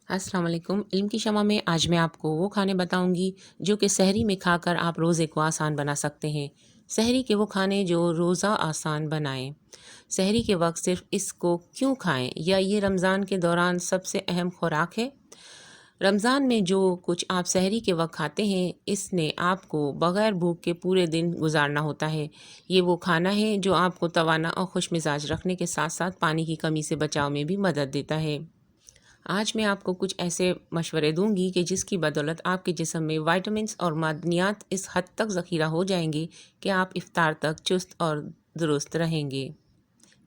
السلام علیکم۔ علم کی شمع میں آج میں آپ کو وہ کھانے بتاؤں گی جو کہ سحری میں کھا کر آپ روزے کو آسان بنا سکتے ہیں۔ سحری کے وہ کھانے جو روزہ آسان بنائیں۔ سحری کے وقت صرف اس کو کیوں کھائیں یا یہ رمضان کے دوران سب سے اہم خوراک ہے؟ رمضان میں جو کچھ آپ سحری کے وقت کھاتے ہیں اس نے آپ کو بغیر بھوک کے پورے دن گزارنا ہوتا ہے۔ یہ وہ کھانا ہے جو آپ کو توانا اور خوش مزاج رکھنے کے ساتھ ساتھ پانی کی کمی سے بچاؤ میں بھی مدد دیتا ہے۔ آج میں آپ کو کچھ ایسے مشورے دوں گی کہ جس کی بدولت آپ کے جسم میں وائٹامنس اور معدنیات اس حد تک ذخیرہ ہو جائیں گے کہ آپ افطار تک چست اور درست رہیں گے۔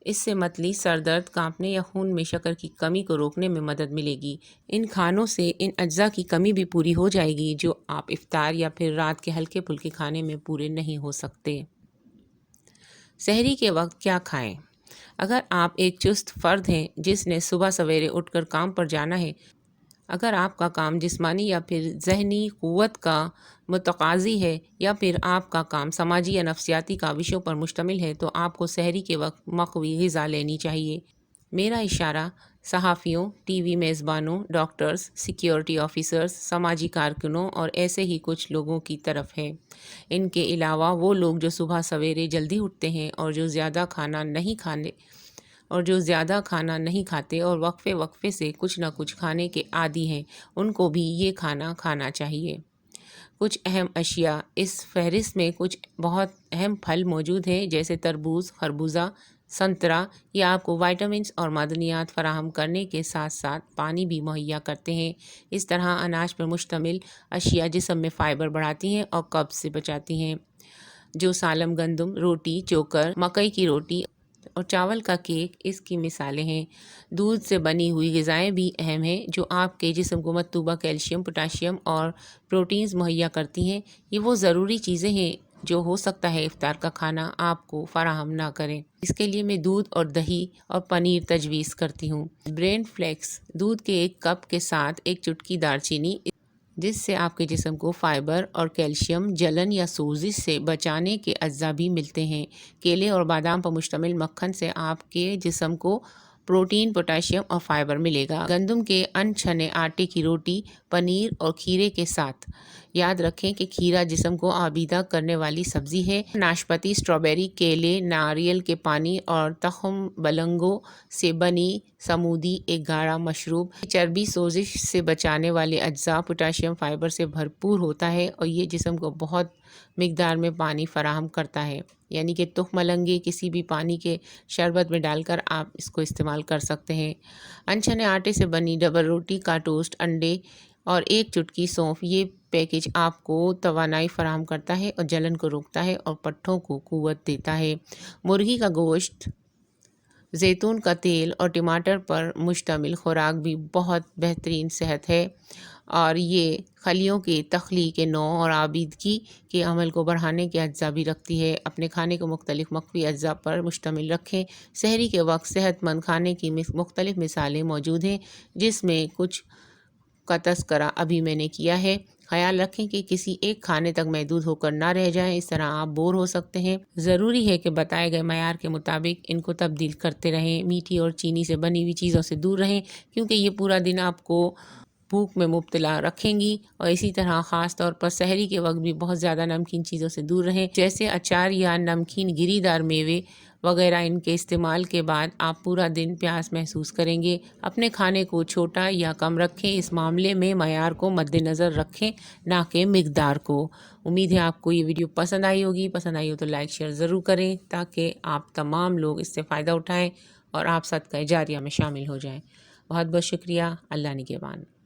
اس سے متلی سر درد، کانپنے یا خون میں شکر کی کمی کو روکنے میں مدد ملے گی۔ ان کھانوں سے ان اجزاء کی کمی بھی پوری ہو جائے گی جو آپ افطار یا پھر رات کے ہلکے پھلکے کھانے میں پورے نہیں ہو سکتے۔ سحری کے وقت کیا کھائیں؟ اگر آپ ایک چست فرد ہیں جس نے صبح سویرے اٹھ کر کام پر جانا ہے، اگر آپ کا کام جسمانی یا پھر ذہنی قوت کا متقاضی ہے یا پھر آپ کا کام سماجی یا نفسیاتی کاوشوں پر مشتمل ہے تو آپ کو سحری کے وقت مقوی غذا لینی چاہیے۔ میرا اشارہ صحافیوں، ٹی وی میزبانوں، ڈاکٹرز، سیکیورٹی آفیسرز، سماجی کارکنوں اور ایسے ہی کچھ لوگوں کی طرف ہے۔ ان کے علاوہ وہ لوگ جو صبح سویرے جلدی اٹھتے ہیں اور جو زیادہ کھانا نہیں کھاتے اور وقفے وقفے سے کچھ نہ کچھ کھانے کے عادی ہیں، ان کو بھی یہ کھانا کھانا چاہیے۔ کچھ اہم اشیاء۔ اس فہرست میں کچھ بہت اہم پھل موجود ہیں جیسے تربوز، خربوزہ، سنترا۔ یہ آپ کو وائٹامنس اور معدنیات فراہم کرنے کے ساتھ ساتھ پانی بھی مہیا کرتے ہیں۔ اس طرح اناج پر مشتمل اشیاء جسم میں فائبر بڑھاتی ہیں اور قبض سے بچاتی ہیں۔ جو سالم، گندم روٹی، چوکر، مکئی کی روٹی اور چاول کا کیک اس کی مثالیں ہیں۔ دودھ سے بنی ہوئی غذائیں بھی اہم ہیں جو آپ کے جسم کو مطلوبہ کیلشیم، پوٹاشیم اور پروٹینز مہیا کرتی ہیں۔ یہ وہ ضروری چیزیں ہیں جو ہو سکتا ہے افطار کا کھانا آپ کو فراہم نہ کریں۔ اس کے لیے میں دودھ اور دہی اور پنیر تجویز کرتی ہوں۔ Bran flakes. دودھ کے ایک کپ کے ساتھ ایک چٹکی دار چینی، جس سے آپ کے جسم کو فائبر اور کیلشیم، جلن یا سوزش سے بچانے کے اجزاء بھی ملتے ہیں۔ کیلے اور بادام پر مشتمل مکھن سے آپ کے جسم کو پروٹین، پوٹاشیم اور فائبر ملے گا۔ گندم کے ان چھنے آٹے کی روٹی، پنیر اور کھیرے کے ساتھ۔ یاد رکھیں کہ کھیرا جسم کو آبیدہ کرنے والی سبزی ہے۔ ناشپاتی، اسٹرابیری، کیلے، ناریل کے پانی اور تخم بلنگوں سے بنی سمودی ایک گاڑھا مشروب۔ چربی، سوزش سے بچانے والے اجزاء، پوٹاشیم، فائبر سے بھرپور ہوتا ہے اور یہ جسم کو بہت مقدار میں پانی فراہم کرتا ہے۔ یعنی کہ تخم ملنگے کسی بھی پانی کے شربت میں ڈال کر آپ اس کو استعمال کر سکتے ہیں۔ انچھنے آٹے سے بنی ڈبل روٹی کا ٹوسٹ، انڈے اور ایک چٹکی سونف۔ یہ پیکج آپ کو توانائی فراہم کرتا ہے اور جلن کو روکتا ہے اور پٹھوں کو قوت دیتا ہے۔ مرغی کا گوشت، زیتون کا تیل اور ٹماٹر پر مشتمل خوراک بھی بہت بہترین صحت ہے اور یہ خلیوں کے تخلیق نو اور آبیدگی کے عمل کو بڑھانے کے اجزاء بھی رکھتی ہے۔ اپنے کھانے کو مختلف مقوی اجزاء پر مشتمل رکھیں۔ سحری کے وقت صحت مند کھانے کی مختلف مثالیں موجود ہیں جس میں کچھ کا تذکرہ ابھی میں نے کیا ہے۔ خیال رکھیں کہ کسی ایک کھانے تک محدود ہو کر نہ رہ جائیں، اس طرح آپ بور ہو سکتے ہیں۔ ضروری ہے کہ بتائے گئے معیار کے مطابق ان کو تبدیل کرتے رہیں۔ میٹھی اور چینی سے بنی ہوئی چیزوں سے دور رہیں کیونکہ یہ پورا دن آپ کو بھوک میں مبتلا رکھیں گی، اور اسی طرح خاص طور پر سحری کے وقت بھی بہت زیادہ نمکین چیزوں سے دور رہیں جیسے اچار یا نمکین گری دار میوے وغیرہ۔ ان کے استعمال کے بعد آپ پورا دن پیاس محسوس کریں گے۔ اپنے کھانے کو چھوٹا یا کم رکھیں۔ اس معاملے میں معیار کو مد نظر رکھیں نہ کہ مقدار کو۔ امید ہے آپ کو یہ ویڈیو پسند آئی ہوگی۔ پسند آئی ہو تو لائک شیئر ضرور کریں تاکہ آپ تمام لوگ اس سے فائدہ اٹھائیں اور آپ صدقہ جاریہ میں شامل ہو جائیں۔ بہت بہت شکریہ۔ اللہ نگہبان۔